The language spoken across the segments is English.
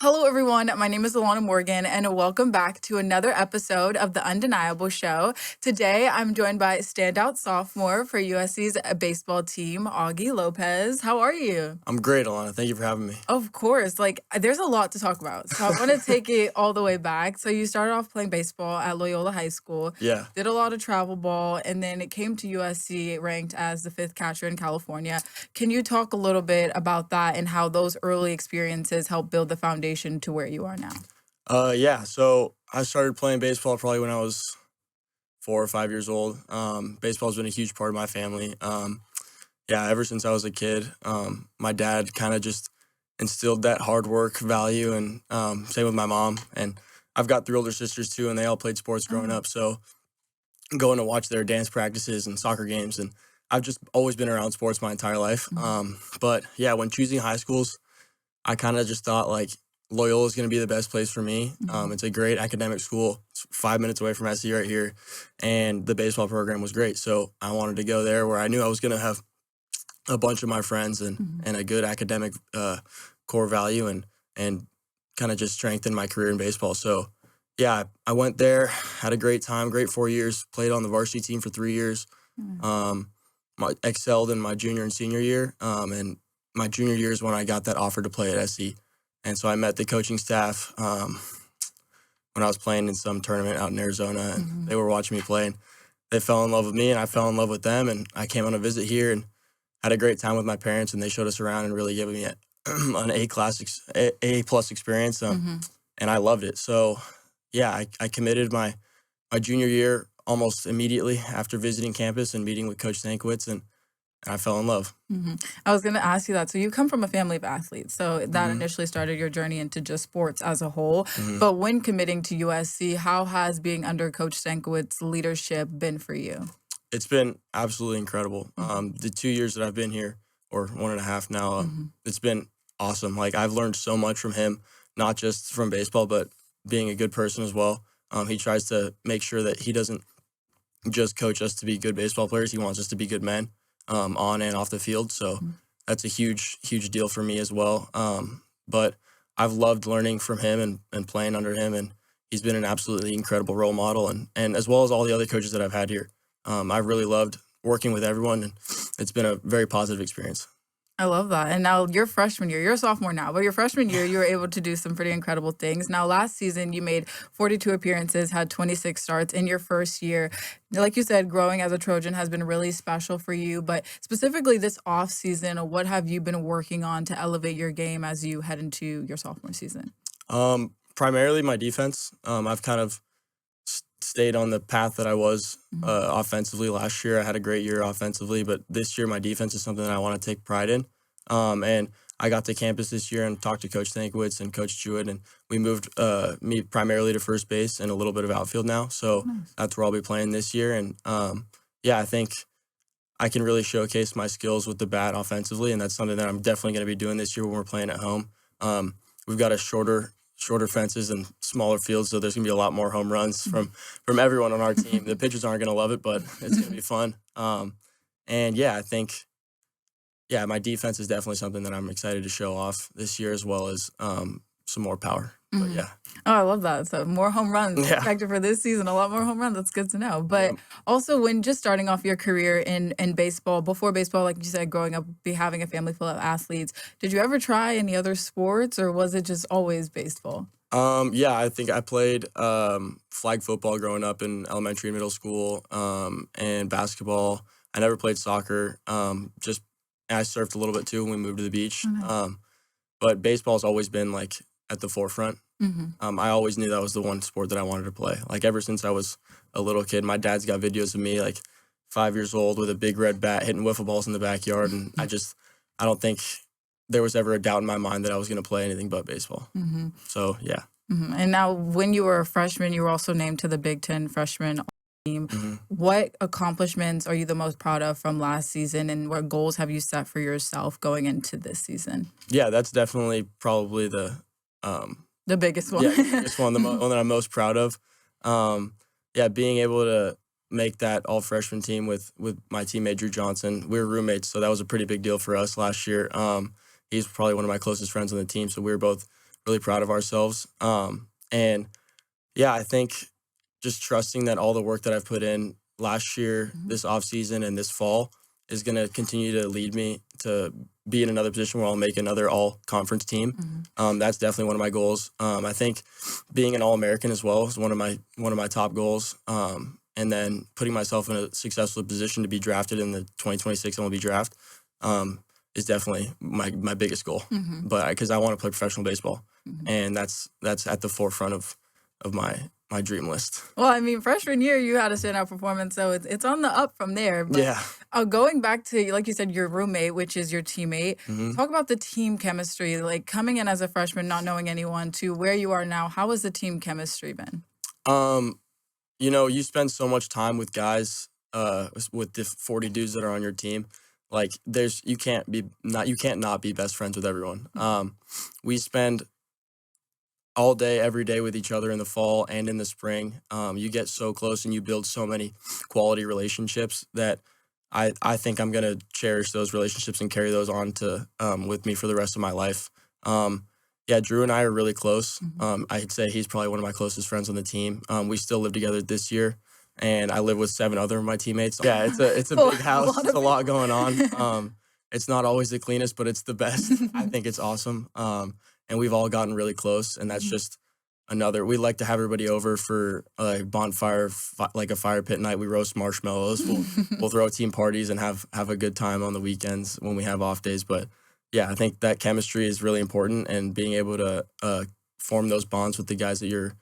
Hello, everyone. My name is Alana Morgan, and welcome back to another episode of The Undeniable Show. Today, I'm joined by standout sophomore for USC's baseball team, Augie Lopez. How are you? I'm great, Alana. Thank you for having me. Of course. There's a lot to talk about. So I want to take it all the way back. So you started off playing baseball at Loyola High School. Yeah. Did a lot of travel ball, and then it came to USC ranked as the 5th catcher in California. Can you talk a little bit about that and how those early experiences helped build the foundation to where you are now? Yeah. So I started playing baseball probably when I was 4 or 5 years old. Baseball's been a huge part of my family. Ever since I was a kid, my dad kind of just instilled that hard work value, and same with my mom. And I've got 3 older sisters too, and they all played sports growing up. So going to watch their dance practices and soccer games, and I've just always been around sports my entire life. But yeah, when choosing high schools, I kind of just thought like Loyola is going to be the best place for me. It's a great academic school. It's 5 minutes away from SC right here, and the baseball program was great. So I wanted to go there where I knew I was going to have a bunch of my friends and a good academic core value and kind of just strengthen my career in baseball. So yeah, I went there, had a great time, great 4 years, played on the varsity team for 3 years. Excelled in my junior and senior year, and my junior year is when I got that offer to play at SC. And so I met the coaching staff when I was playing in some tournament out in Arizona, and they were watching me play, and they fell in love with me, and I fell in love with them, and I came on a visit here and had a great time with my parents, and they showed us around and really gave me an A+ experience, and I loved it. So yeah, I committed my junior year almost immediately after visiting campus and meeting with Coach Stankiewicz, and I fell in love. I was going to ask you that. So you come from a family of athletes. So that initially started your journey into just sports as a whole. But when committing to USC, how has being under Coach Stankiewicz's leadership been for you? It's been absolutely incredible. The 2 years that I've been here, or 1.5 now, it's been awesome. Like, I've learned so much from him, not just from baseball, but being a good person as well. He tries to make sure that he doesn't just coach us to be good baseball players. He wants us to be good men on and off the field. So that's a huge, huge deal for me as well. But I've loved learning from him and playing under him, and he's been an absolutely incredible role model, and as well as all the other coaches that I've had here. I've really loved working with everyone, and it's been a very positive experience. I love that. And now your freshman year, you're a sophomore now, but your freshman year, you were able to do some pretty incredible things. Now, last season, you made 42 appearances, had 26 starts in your first year. Like you said, growing as a Trojan has been really special for you. But specifically this offseason, what have you been working on to elevate your game as you head into your sophomore season? Primarily my defense. I've kind of stayed on the path that I was offensively last year. I had a great year offensively, but this year my defense is something that I want to take pride in. And I got to campus this year and talked to Coach Stankiewicz and Coach Jewett, and we moved me primarily to first base and a little bit of outfield now. So that's where I'll be playing this year. And I think I can really showcase my skills with the bat offensively, and that's something that I'm definitely going to be doing this year when we're playing at home. We've got a shorter fences and smaller fields, so there's going to be a lot more home runs from everyone on our team. The pitchers aren't going to love it, but it's going to be fun. I think my defense is definitely something that I'm excited to show off this year, as well as some more power. But yeah. Oh, I love that. So more home runs expected for this season, a lot more home runs. That's good to know. But also, when just starting off your career in baseball, before baseball, like you said, growing up, having a family full of athletes, did you ever try any other sports, or was it just always baseball? I think I played flag football growing up in elementary and middle school, and basketball. I never played soccer. I surfed a little bit too when we moved to the beach. But baseball's always been like at the forefront. I always knew that was the one sport that I wanted to play. Like, ever since I was a little kid, my dad's got videos of me like 5 years old with a big red bat hitting wiffle balls in the backyard, and I don't think there was ever a doubt in my mind that I was going to play anything but baseball. So yeah. And now, when you were a freshman, you were also named to the Big Ten freshman team. What accomplishments are you the most proud of from last season, and what goals have you set for yourself going into this season? Yeah, that's definitely probably the biggest one. Yeah, the biggest one, the one that I'm most proud of. Being able to make that all freshman team with my teammate Drew Johnson. We were roommates, so that was a pretty big deal for us last year. He's probably one of my closest friends on the team, so we were both really proud of ourselves. And yeah, I think just trusting that all the work that I've put in last year, Mhm. this offseason, and this fall is going to continue to lead me to be in another position where I'll make another all conference team. Mhm. That's definitely one of my goals. I think being an All-American as well is one of my top goals. And then putting myself in a successful position to be drafted in the 2026 MLB draft is definitely my biggest goal. Mhm. But because I want to play professional baseball, Mhm. and that's at the forefront of my dream list. Well, I mean, freshman year, you had a standout performance, so it's on the up from there. But Yeah. going back to, like you said, your roommate, which is your teammate, hmm talk about the team chemistry, like coming in as a freshman, not knowing anyone, to where you are now. How has the team chemistry been? Um, you spend so much time with guys, with the 40 dudes that are on your team. Like you can't not be best friends with everyone. We spend all day, every day with each other in the fall and in the spring. You get so close and you build so many quality relationships that I think I'm gonna cherish those relationships and carry those on to with me for the rest of my life. Yeah, Drew and I are really close. Mhm. I'd say he's probably one of my closest friends on the team. We still live together this year, and I live with 7 other of my teammates. Yeah, it's a Well, big a house. lot It's of a lot people. going on. It's not always the cleanest, but it's the best. I think it's awesome. And we've all gotten really close, and that's just another. We like to have everybody over for a bonfire, like a fire pit night. We roast marshmallows. We'll throw team parties and have a good time on the weekends when we have off days. But yeah, I think that chemistry is really important, and being able to form those bonds with the guys that you're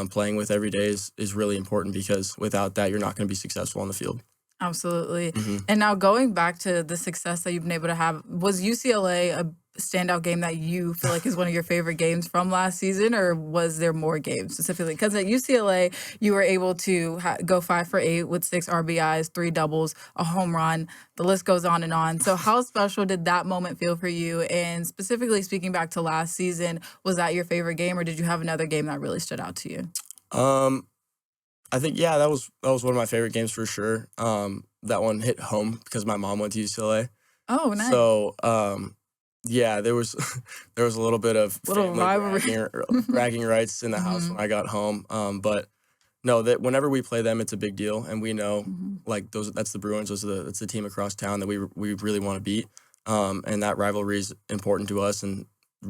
playing with every day is really important, because without that, you're not going to be successful on the field. Absolutely. hmm And now going back to the success that you've been able to have, was UCLA a standout game that you feel like is one of your favorite games from last season, or was there more games specifically? Because at UCLA, you were able to go 5 for 8 with 6 RBIs, 3 doubles, a home run. The list goes on and on. So, how special did that moment feel for you? And specifically speaking back to last season, was that your favorite game, or did you have another game that really stood out to you? Um, I think yeah, that was one of my favorite games for sure. That one hit home because my mom went to UCLA. Oh, nice. So, yeah, there was there was a little bit of Little family rivalry. bragging rights in the house hmm when I got home. But no, that whenever we play them, it's a big deal, and we know hmm like that's the Bruins. That's the team across town that we really want to beat. And that rivalry is important to us, and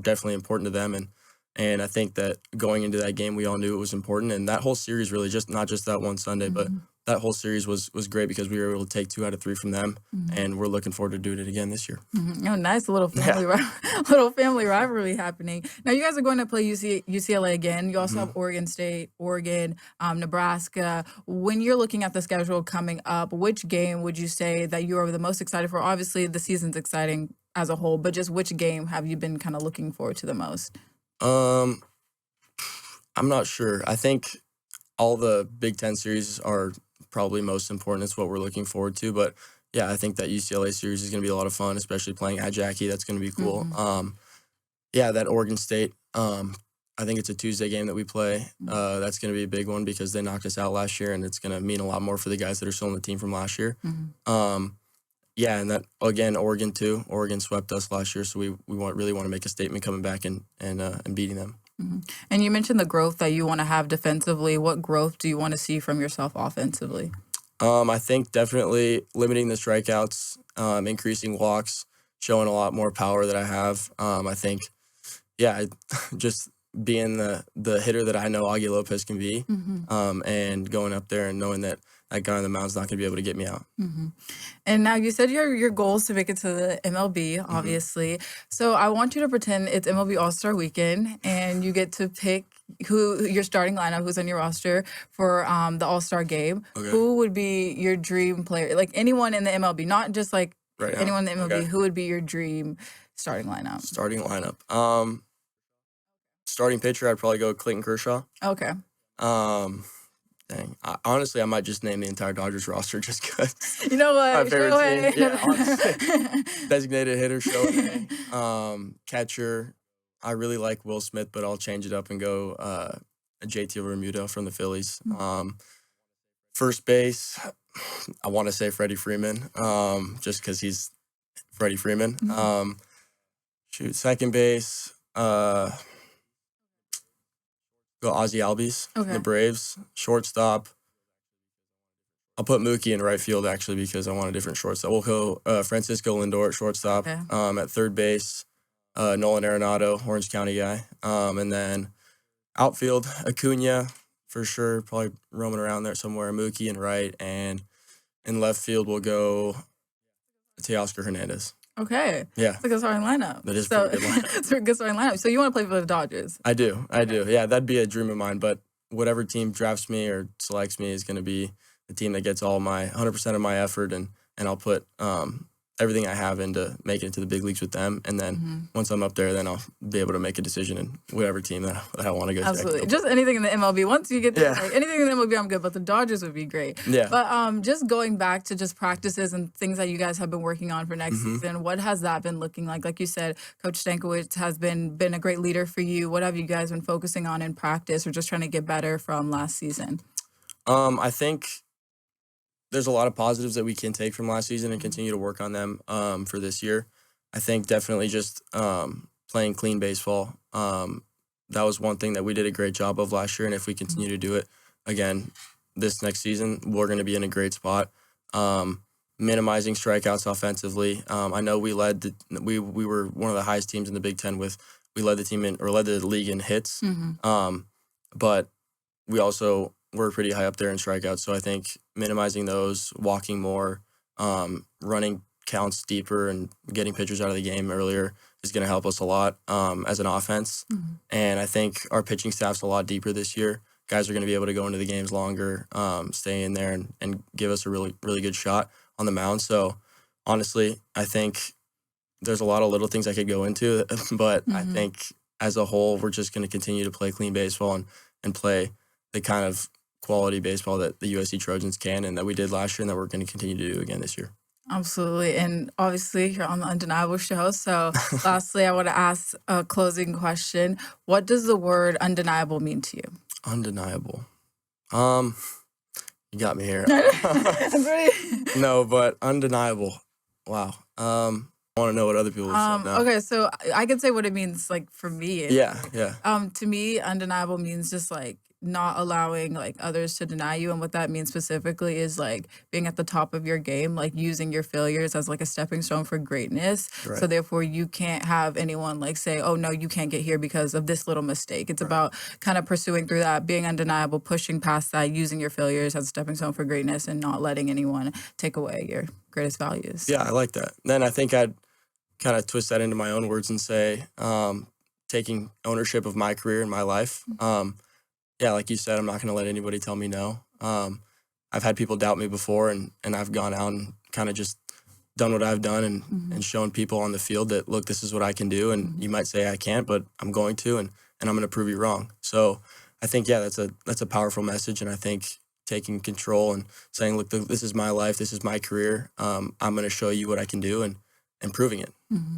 definitely important to them. And I think that going into that game, we all knew it was important. And that whole series really, just not just that one Sunday, but hmm that whole series was great because we were able to take 2 out of 3 from them, hmm and we're looking forward to doing it again this year. Oh, nice little Yeah. little family rivalry happening. Now you guys are going to play UCLA again. You also hmm have Oregon State, Oregon, Nebraska. When you're looking at the schedule coming up, which game would you say that you are the most excited for? Obviously, the season's exciting as a whole, but just which game have you been kind of looking forward to the most? Um, I'm not sure. I think all the Big Ten series are probably most important. It's what we're looking forward to. But yeah, I think that UCLA series is going to be a lot of fun, especially playing at Jackie. That's going to be cool. hmm Yeah, that Oregon State. I think it's a Tuesday game that we play. That's going to be a big one because they knocked us out last year, and it's going to mean a lot more for the guys that are still on the team from last year. hmm Um, yeah, and that again, Oregon too. Oregon swept us last year, so really want to make a statement coming back and beating them. And you mentioned the growth that you want to have defensively. What growth do you want to see from yourself offensively? I think definitely limiting the strikeouts, increasing walks, showing a lot more power that I have. I think, yeah, just being the hitter that I know Augie Lopez can be, hmm and going up there and knowing that that guy on the mound's not going to be able to get me out. hmm And now you said your goal is to make it to the MLB, hmm obviously. So I want you to pretend it's MLB All-Star Weekend, and you get to pick who your starting lineup, who's on your roster for the All-Star game. Okay, Who would be your dream player? Like anyone in the MLB, not just like right now. anyone in the MLB. Okay, Who would be your dream starting lineup? starting lineup. Starting pitcher, I'd probably go Clayton Kershaw. Okay. Um, Dang, honestly, I might just name the entire Dodgers roster just because. You know My what? favorite team. Yeah, honestly. Shohei. Designated hitter, Shohei. Catcher, I really like Will Smith, but I'll change it up and go JT Realmuto from the Phillies. First base, I want to say Freddie Freeman, just because he's Freddie Freeman. Second base, go Ozzie Albies from the Okay. Braves. Shortstop, I'll put Mookie in right field actually because I want a different shortstop. We'll go Francisco Lindor at shortstop. Okay. At third base, Nolan Arenado, Orange County guy. And then outfield, Acuna for sure, probably roaming around there somewhere. Mookie in right, and in left field we'll go Teoscar Hernandez. Okay. Yeah, It's a good starting lineup. that is a So pretty good lineup. it's a good starting lineup. So you want to play for the Dodgers? I do. Okay. Yeah, that'd be a dream of mine. But whatever team drafts me or selects me is going to be the team that gets all my 100% of my effort, and I'll put everything I have into making it to the big leagues with them. And then once I'm up there, then I'll be able to make a decision in whatever team that I want to go to. Absolutely. Just anything in the MLB. Once you get there, Yeah. like, anything in the MLB, I'm good. But the Dodgers would be great. Yeah. But just going back to just practices and things that you guys have been working on for next season, what has that been looking like? Like you said, Coach Stankiewicz has been a great leader for you. What have you guys been focusing on in practice or just trying to get better from last season? I think there's a lot of positives that we can take from last season and continue to work on them for this year. I think definitely just playing clean baseball. That was one thing that we did a great job of last year, and if we continue to do it again this next season, we're going to be in a great spot. Minimizing strikeouts offensively. I know we were one of the highest teams in the Big Ten we led the league in hits, but we also were pretty high up there in strikeouts. So I think minimizing those, walking more, running counts deeper, and getting pitchers out of the game earlier is going to help us a lot as an offense. And I think our pitching staff's a lot deeper this year. Guys are going to be able to go into the games longer, stay in there, and give us a really, really good shot on the mound. So honestly, I think there's a lot of little things I could go into, but I think as a whole, we're just going to continue to play clean baseball and play the kind of quality baseball that the USC Trojans can and that we did last year and that we're going to continue to do again this year. Absolutely. And obviously, you're on the Undeniable show. So lastly, I want to ask a closing question. What does the word undeniable mean to you? Undeniable. You got me here. I'm ready. No, but undeniable. Wow. I want to know what other people have said now. Okay, so I can say what it means, like, for me. Yeah. To me, undeniable means just like not allowing like others to deny you, and what that means specifically is like being at the top of your game, like using your failures as like a stepping stone for greatness. Right. So therefore, you can't have anyone like say, "Oh no, you can't get here because of this little mistake." It's about kind of pursuing through that, being undeniable, pushing past that, using your failures as a stepping stone for greatness, and not letting anyone take away your greatest values. Yeah, I like that. Then I think I'd kind of twist that into my own words and say taking ownership of my career and my life. Yeah, like you said, I'm not going to let anybody tell me no. I've had people doubt me before, and I've gone out and kind of just done what I've done and shown people on the field that, look, this is what I can do, and you might say I can't, but I'm going to, and I'm going to prove you wrong. So I think, yeah, that's a powerful message, and I think taking control and saying, look, this is my life, this is my career, I'm going to show you what I can do, and proving it.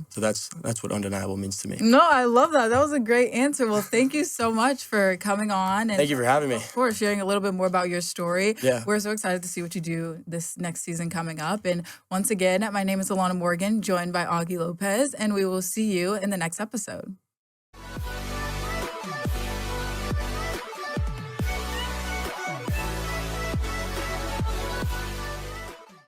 So that's what undeniable means to me. No, I love that. That was a great answer. Well, thank you so much for coming on. And Thank you for having me. of course, sharing a little bit more about your story. Yeah. We're so excited to see what you do this next season coming up. And once again, my name is Alana Morgan, joined by Augie Lopez, and we will see you in the next episode.